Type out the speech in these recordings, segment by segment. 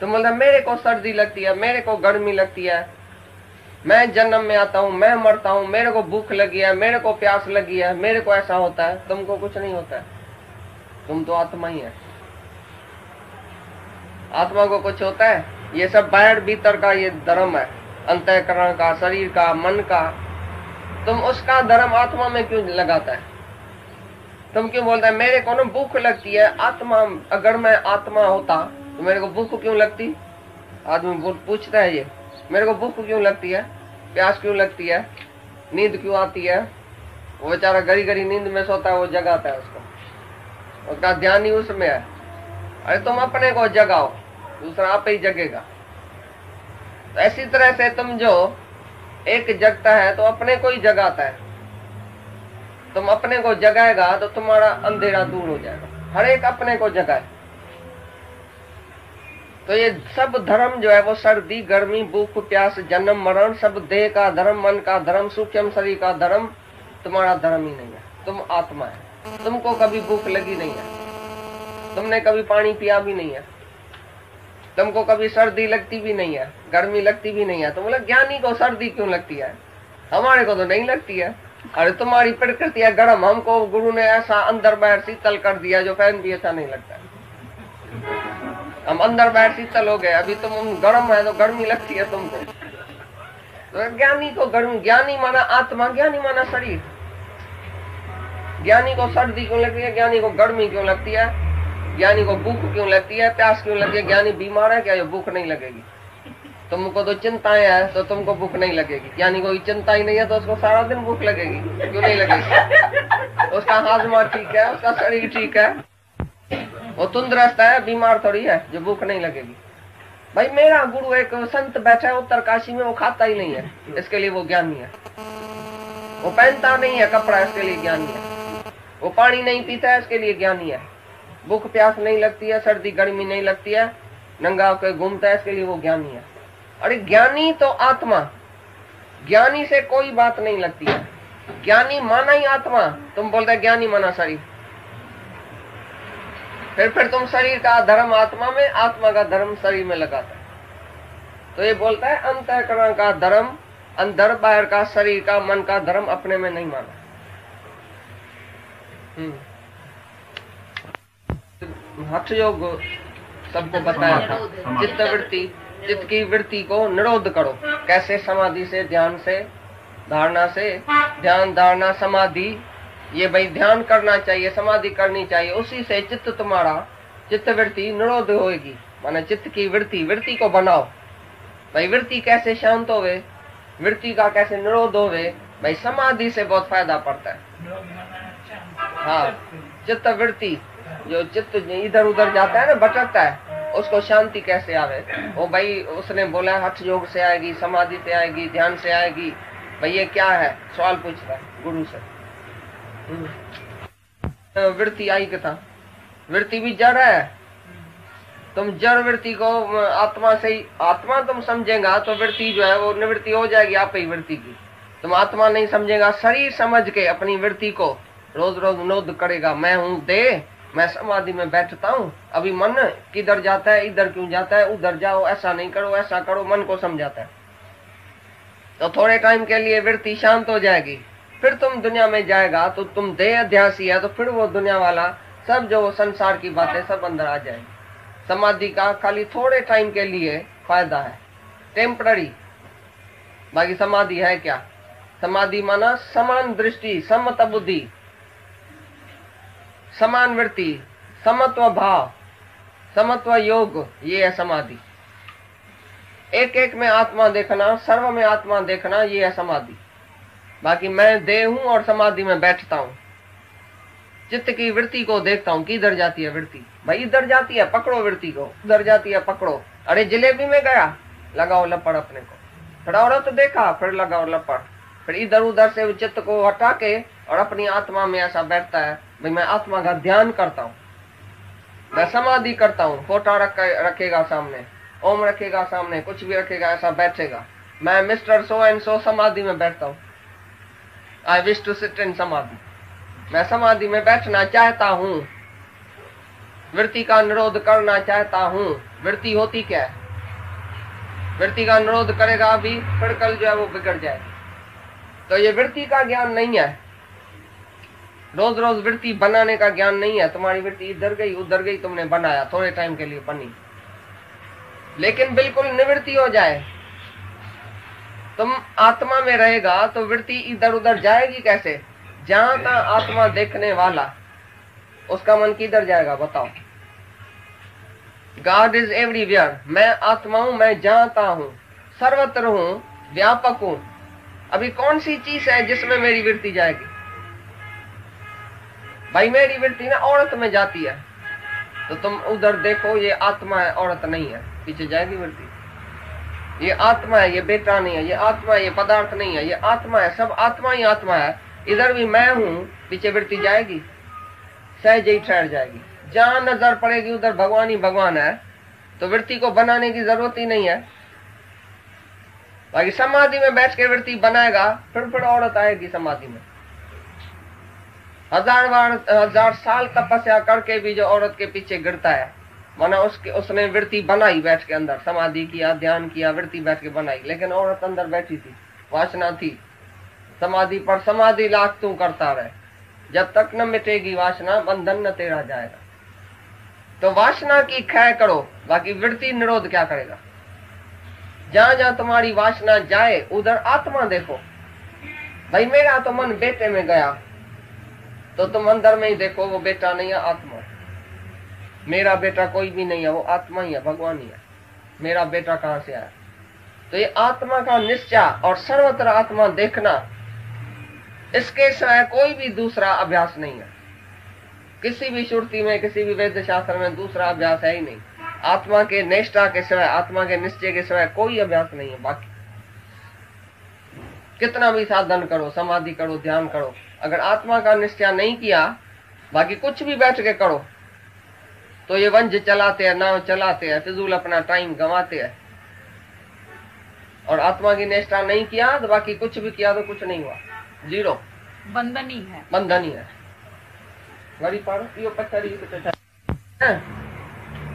तुम बोलते मेरे को सर्दी लगती है, मेरे को गर्मी लगती है, मैं जन्म में आता हूँ, मैं मरता हूँ, मेरे को भूख लगी है, मेरे को प्यास लगी है, मेरे को ऐसा होता है। तुमको कुछ नहीं होता है, तुम तो आत्मा ही है। आत्मा को कुछ होता है? ये सब बाहर भीतर का ये धर्म है, अंतःकरण का, शरीर का, मन का। तुम उसका धर्म आत्मा में क्यों लगाता है? तुम क्यों बोलता है मेरे को ना भूख लगती है? आत्मा, अगर मैं आत्मा होता तो मेरे को भूख क्यों लगती? आदमी पूछता है ये, मेरे को भूख क्यों लगती है, प्यास क्यों लगती है, नींद क्यों आती है? वो बेचारा गरी गरी नींद में सोता है, वो जगाता है उसको, उसका ध्यान ही उसमें है। अरे तुम अपने को जगाओ, दूसरा आप ही जगेगा। तो ऐसी तरह से तुम जो एक जगता है तो अपने को ही जगाता है। तुम अपने को जगाएगा तो तुम्हारा अंधेरा दूर हो जाएगा। हर एक अपने को जगाए। तो ये सब धर्म जो है वो सर्दी, गर्मी, भूख, प्यास, जन्म, मरण, सब देह का धर्म, मन का धर्म, सूक्ष्म शरीर का धर्म तुम्हारा धर्म ही नहीं है। तुम आत्मा है। तुमको कभी भूख लगी नहीं है, तुमने कभी पानी पिया भी नहीं है, तुमको कभी सर्दी लगती भी नहीं है, गर्मी लगती भी नहीं है। तो बोला ज्ञानी को सर्दी क्यों लगती है? हमारे को तो नहीं लगती है। अरे तुम्हारी प्रकृति है गर्म, हमको गुरु ने ऐसा अंदर बाहर शीतल कर दिया जो फैन भी अच्छा नहीं लगता है। हम अंदर बाहर शीतल हो गए, अभी तुम गर्म है तो गर्मी लगती है तुमको। तो ज्ञानी को गर्मी, ज्ञानी माना आत्मा, ज्ञानी माना शरीर। ज्ञानी को सर्दी क्यों लगती है? ज्ञानी को गर्मी क्यों लगती है? ज्ञानी को भूख क्यों लगती है, प्यास क्यों लगती है? ज्ञानी बीमार है क्या? ये भूख नहीं लगेगी। तुमको तो चिंताएं है तो तुमको भूख नहीं लगेगी। ज्ञानी को चिंता ही नहीं है तो उसको सारा दिन भूख लगेगी। क्यों नहीं लगेगी? उसका हाजमा ठीक है, उसका शरीर ठीक है, वो तंदुरुस्त है, बीमार थोड़ी है जो भूख नहीं लगेगी। भाई मेरा गुरु एक संत बैठा है उत्तरकाशी में, वो खाता ही नहीं है, इसके लिए वो ज्ञानी है। वो पहनता नहीं है कपड़ा, इसके लिए ज्ञानी है। वो पानी नहीं पीता है, इसके लिए ज्ञानी है। भूख प्यास नहीं लगती है, सर्दी गर्मी नहीं लगती है, नंगा होकर घूमता है, इसके लिए वो ज्ञानी है। अरे ज्ञानी तो आत्मा, ज्ञानी से कोई बात नहीं लगती है। ज्ञानी माना ही आत्मा। तुम बोलते ज्ञानी माना शरीर, फिर तुम शरीर का धर्म आत्मा में, आत्मा का धर्म शरीर में लगाता है। तो ये बोलता है अंतःकरण का धर्म अंदर, बाहर का, शरीर का, मन का धर्म अपने में नहीं माना। हठ योग सबको बताया था। चित्त वृत्ति, चित्त की वृत्ति को निरोध करो। कैसे? समाधि से, ध्यान से, धारणा से। ध्यान, धारणा, समाधि, ये भाई ध्यान करना चाहिए, समाधि करनी चाहिए। उसी से चित्त तुम्हारा, चित्त वृत्ति निरोध होगी। माने चित्त की वृत्ति, वृत्ति को बनाओ। भाई वृत्ति कैसे शांत होवे, वृत्ति का कैसे निरोध होवे? भाई समाधि से बहुत फायदा पड़ता है। हाँ, चित्त वृत्ति, जो चित्त इधर उधर जाता है ना, भटकता है, उसको शांति कैसे आवे? वो भाई उसने बोला हठ योग से आएगी, समाधि से आएगी, ध्यान से आएगी। भाई ये क्या है? सवाल पूछता है गुरु से। वृत्ति आई कथा, वृत्ति भी जड़ है। तुम जड़ वृत्ति को आत्मा से ही, आत्मा तुम समझेगा तो वृत्ति जो है वो निवृत्ति हो जाएगी आप ही वृत्ति की। तुम आत्मा नहीं समझेगा, शरीर समझ के अपनी वृत्ति को रोज रोज निरोध करेगा। मैं हूँ देह, मैं समाधि में बैठता हूँ, अभी मन किधर जाता है, इधर क्यों जाता है, उधर जाओ, ऐसा नहीं करो, ऐसा करो, मन को समझाता है। तो थोड़े टाइम के लिए वृत्ति शांत हो जाएगी, फिर तुम दुनिया में जाएगा तो तुम देह अध्यासी है, तो फिर वो दुनिया वाला सब जो संसार की बातें सब अंदर आ जाएगी। समाधि का खाली थोड़े टाइम के लिए फायदा है, टेम्पररी। बाकी समाधि है क्या? समाधि माना समान दृष्टि, समता बुद्धि, समान वृत्ति, समत्व भाव, समत्व योग, ये है समाधि। एक एक में आत्मा देखना, सर्व में आत्मा देखना, ये है समाधि। बाकी मैं देह हूं और समाधि में बैठता हूं, चित्त की वृत्ति को देखता हूं, किधर जाती है वृत्ति? भाई इधर जाती है, पकड़ो वृत्ति को, उधर जाती है, पकड़ो। अरे जलेबी में गया, लगाओ लपड़ अपने को, थोड़ा औरत देखा, फिर लगाओ लपड़, फिर इधर उधर से चित्त को हटा के और अपनी आत्मा में ऐसा बैठता है। भाई मैं आत्मा का ध्यान करता हूँ, मैं समाधि करता हूँ। फोटो रखेगा सामने, ओम रखेगा सामने, कुछ भी रखेगा, ऐसा बैठेगा। मैं मिस्टर सो एंड सो समाधि में बैठता हूँ, I wish to sit in samadhi, मैं समाधि में बैठना चाहता हूँ। वृत्ति का निरोध करना चाहता हूँ। वृत्ति होती क्या है? वृत्ति का निरोध करेगा अभी, फिर कल जो है वो बिगड़ जाएगी। तो ये वृत्ति का ज्ञान नहीं है, रोज रोज वृत्ति बनाने का ज्ञान नहीं है। तुम्हारी वृत्ति इधर गई उधर गई, तुमने बनाया, थोड़े टाइम के लिए बनी, लेकिन बिल्कुल निवृत्ति हो जाए, तुम आत्मा में रहेगा तो वृत्ति इधर उधर जाएगी कैसे? जहां तक आत्मा देखने वाला, उसका मन किधर जाएगा बताओ? God is everywhere. मैं आत्मा हूं, मैं जानता हूं, सर्वत्र हूं, व्यापक हूं। अभी कौन सी चीज है जिसमें मेरी वृत्ति जाएगी? भाई मेरी वृत्ति ना औरत में जाती है, तो तुम उधर देखो, ये आत्मा है, औरत नहीं है, पीछे जाएगी वृत्ति। ये आत्मा है, ये बेटा नहीं है, ये आत्मा है, ये पदार्थ नहीं है, ये आत्मा है, सब आत्मा ही आत्मा है। इधर भी मैं हूं, पीछे वृत्ति जाएगी, सहज ही ठहर जाएगी। जहां नजर पड़ेगी उधर भगवान ही भगवान है, तो वृत्ति को बनाने की जरूरत ही नहीं है। बाकी समाधि में बैठ के वृत्ति बनाएगा, फिर औरत आएगी समाधि में। 1000 साल तपस्या करके भी जो औरत के पीछे गिरता है, माना उसने वृत्ति बनाई, बैठ के अंदर समाधि किया, ध्यान किया, वृत्ति बैठ के बनाई, लेकिन औरत अंदर बैठी थी, वासना थी। समाधि पर समाधि लाख तू करता रहे, जब तक न मिटेगी वासना, बंधन न तेरा जाएगा। तो वासना की क्षय करो, बाकी वृत्ति निरोध क्या करेगा? जहां जहां तुम्हारी वासना जाए उधर आत्मा देखो। भाई मेरा तो मन बेटे में गया, तो तुम अंदर में ही देखो, वो बेटा नहीं है, आत्मा है। मेरा बेटा कोई भी नहीं है, वो आत्मा ही है, भगवान ही है। मेरा बेटा कहां से आया? तो ये आत्मा का निश्चय और सर्वत्र आत्मा देखना, इसके सिवाय कोई भी दूसरा अभ्यास नहीं है। किसी भी श्रुति में, किसी भी वेद शास्त्र में दूसरा अभ्यास है ही नहीं। आत्मा के निष्ठा के सिवाय, आत्मा के निश्चय के सिवाय कोई अभ्यास नहीं है। बाकी कितना भी साधन करो, समाधि करो, ध्यान करो, अगर आत्मा का निश्चय नहीं किया, बाकी कुछ भी बैठ के करो, तो ये वंज चलाते हैं, नाव चलाते हैं, फिजूल अपना टाइम गंवाते हैं। और आत्मा की निष्ठा नहीं किया तो बाकी कुछ भी किया तो कुछ नहीं हुआ, जीरो, बंधन ही है, बंधन ही है।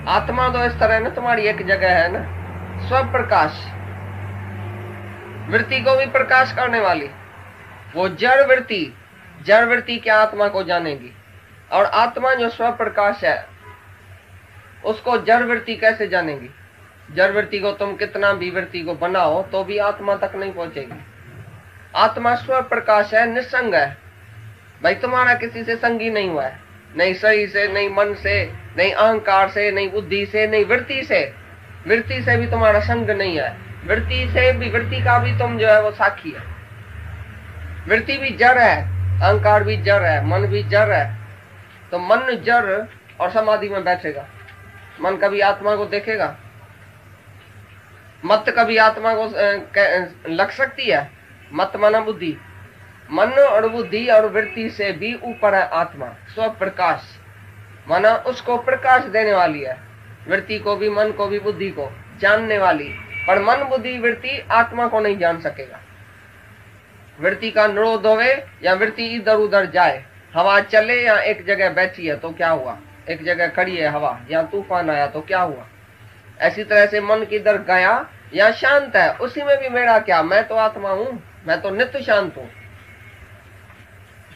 आत्मा तो इस तरह ना, तुम्हारी एक जगह है ना, स्वप्रकाश, वृत्ति को भी प्रकाश करने वाली। वो जड़ वृत्ति क्या आत्मा को जानेगी? और आत्मा जो स्वप्रकाश है, उसको जड़ वृत्ति कैसे जानेगी? जड़ वृत्ति को तुम कितना भी वृत्ति को बनाओ तो भी आत्मा तक नहीं पहुंचेगी। आत्मा स्वप्रकाश है, निसंग है। भाई तुम्हारा किसी से संगी नहीं हुआ है, नहीं शरीर से, नहीं मन से, नहीं अहंकार से, नहीं बुद्धि से, नहीं वृत्ति से। वृत्ति से भी तुम्हारा संग नहीं है, वृत्ति से भी, वृत्ति का भी तुम जो है वो साक्षी है। वृत्ति भी जड़ है, अहंकार भी जड़ है, मन भी जड़ है। तो मन जड़ और समाधि में बैठेगा। मन कभी आत्मा को देखेगा? मत कभी आत्मा को लग सकती है? मत माना बुद्धि। मन और बुद्धि और वृत्ति से भी ऊपर है आत्मा, स्वप्रकाश, माना उसको प्रकाश देने वाली है। वृत्ति को भी, मन को भी, बुद्धि को जानने वाली। पर मन, बुद्धि, वृत्ति आत्मा को नहीं जान सकेगा। वृत्ति का निरोध होवे या वृत्ति इधर उधर जाए, हवा चले या एक जगह बैठी है तो क्या हुआ? एक जगह खड़ी है हवा, या तूफान आया तो क्या हुआ? ऐसी तरह से मन किधर गया या शांत है, उसी में भी मेरा क्या? मैं तो आत्मा हूं, मैं तो नित्य शांत हूं।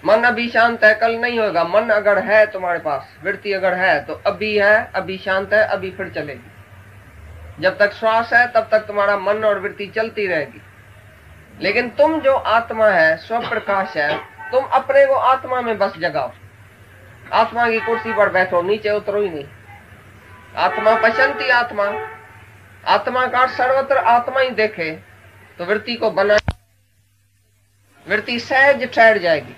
मन अभी शांत है, कल नहीं होगा। मन अगर है तुम्हारे पास, वृत्ति अगर है तो अभी है, अभी शांत है, अभी फिर चलेगी। जब तक श्वास है तब तक तुम्हारा मन और वृत्ति चलती रहेगी। लेकिन तुम जो आत्मा है, स्वप्रकाश है, तुम अपने को आत्मा में बस जगाओ। आत्मा की कुर्सी पर बैठो, नीचे उतरो ही नहीं। आत्मा पशंती आत्मा, आत्मा का सर्वत्र आत्मा ही देखे तो वृत्ति को बना, वृत्ति सहज ठहर जाएगी।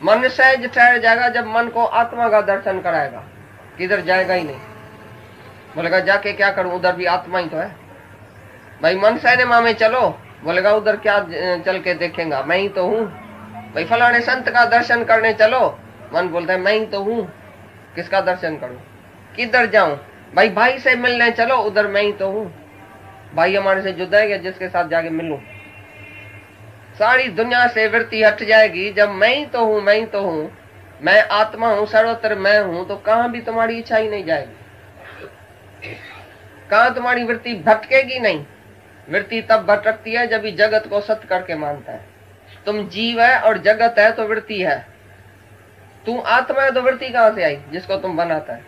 मन सहज ठहर जाएगा जब मन को आत्मा का दर्शन कराएगा, किधर जाएगा ही नहीं। बोलेगा जाके क्या करूं, उधर भी आत्मा ही तो है। भाई मन सिनेमा में चलो, बोलेगा उधर क्या चल के देखेगा, मैं ही तो हूँ। भाई फलाने संत का दर्शन करने चलो, मन बोलता है मैं ही तो हूँ, किसका दर्शन करूं, किधर जाऊं। भाई से मिलने चलो, उधर मैं ही तो हूँ। भाई हमारे से जुदा है क्या जिसके साथ जाके मिलूं? सारी दुनिया से वृत्ति हट जाएगी जब मैं ही तो हूँ, मैं ही तो हूँ। मैं आत्मा हूं, सर्वत्र मैं हूं, तो कहां भी तुम्हारी इच्छा ही नहीं जाएगी, कहां तुम्हारी वृत्ति भटकेगी नहीं। वृत्ति तब भटकती है जब ये जगत को सत्य करके मानता है। तुम जीव है और जगत है तो वृत्ति है। तू आत्मा है तो वृत्ति कहां से आई जिसको तुम बनाता है?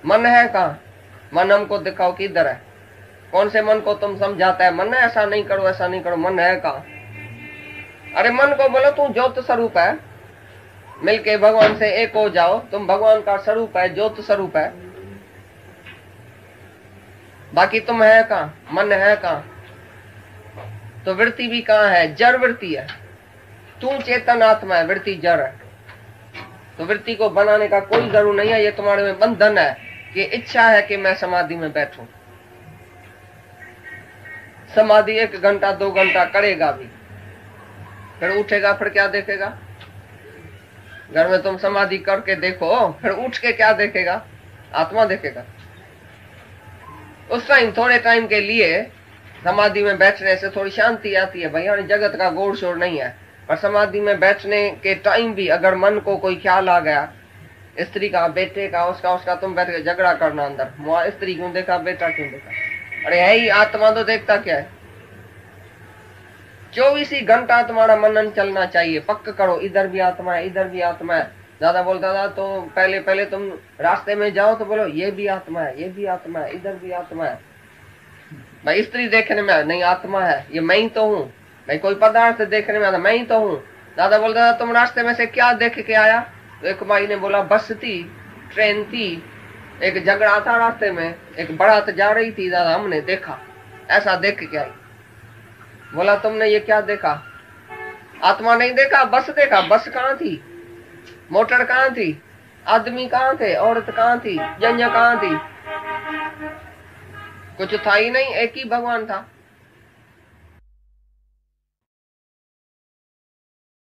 मन है कहां? मन हमको दिखाओ किधर है? कौन से मन को तुम समझाता है? मन है ऐसा नहीं करो, ऐसा नहीं करो, मन है कहां? अरे मन को बोलो तू ज्योत स्वरूप है, मिलके भगवान से एक हो जाओ, तुम भगवान का स्वरूप है, ज्योत स्वरूप है। बाकी तुम है कहां? मन है कहां? तो वृत्ति भी कहां है? जड़ वृत्ति है। तू चेतन आत्मा है, वृत्ति जड़ है। तो वृत्ति को बनाने का कोई जरूर नहीं है। ये तुम्हारे में बंधन है कि इच्छा है कि मैं समाधि में बैठूं। समाधि 1 घंटा 2 घंटा करेगा भी, फिर उठेगा, फिर क्या देखेगा? घर में तुम समाधि करके देखो, फिर उठ के क्या देखेगा? आत्मा देखेगा। उस टाइम थोड़े टाइम के लिए समाधि में बैठने से थोड़ी शांति आती है, भैया जगत का गोड़ शोर नहीं है। पर समाधि में बैठने के टाइम भी अगर मन को कोई ख्याल आ गया, स्त्री का, बेटे का, उसका तुम बैठ के झगड़ा करना अंदर, वहां स्त्री क्यों देखा, बेटा क्यों देखा? अरे है ही आत्मा, तो देखता क्या है? 24 ही घंटा तुम्हारा मनन चलना चाहिए। पक्क करो, इधर भी आत्मा है, इधर भी आत्मा है। ज्यादा बोलता था तो पहले तुम रास्ते में जाओ तो बोलो ये भी आत्मा है, ये भी आत्मा है, इधर भी आत्मा है। भाई स्त्री देखने में नहीं आत्मा है, ये मैं ही तो हूँ। भाई कोई पदार्थ देखने में आता, मैं ही तो हूँ। दादा बोलता था तुम रास्ते में से क्या देख के आया? तो एक माई ने बोला बस थी, ट्रेन थी, एक झगड़ा था रास्ते में, एक बारात जा रही थी, दादा हमने देखा, ऐसा देख के आई। बोला तुमने ये क्या देखा? आत्मा नहीं देखा, बस देखा। बस कहाँ थी? मोटर कहाँ थी? आदमी कहाँ थे? औरत कहाँ थी? जंजा कहाँ थी? कुछ था ही नहीं, एक ही भगवान था।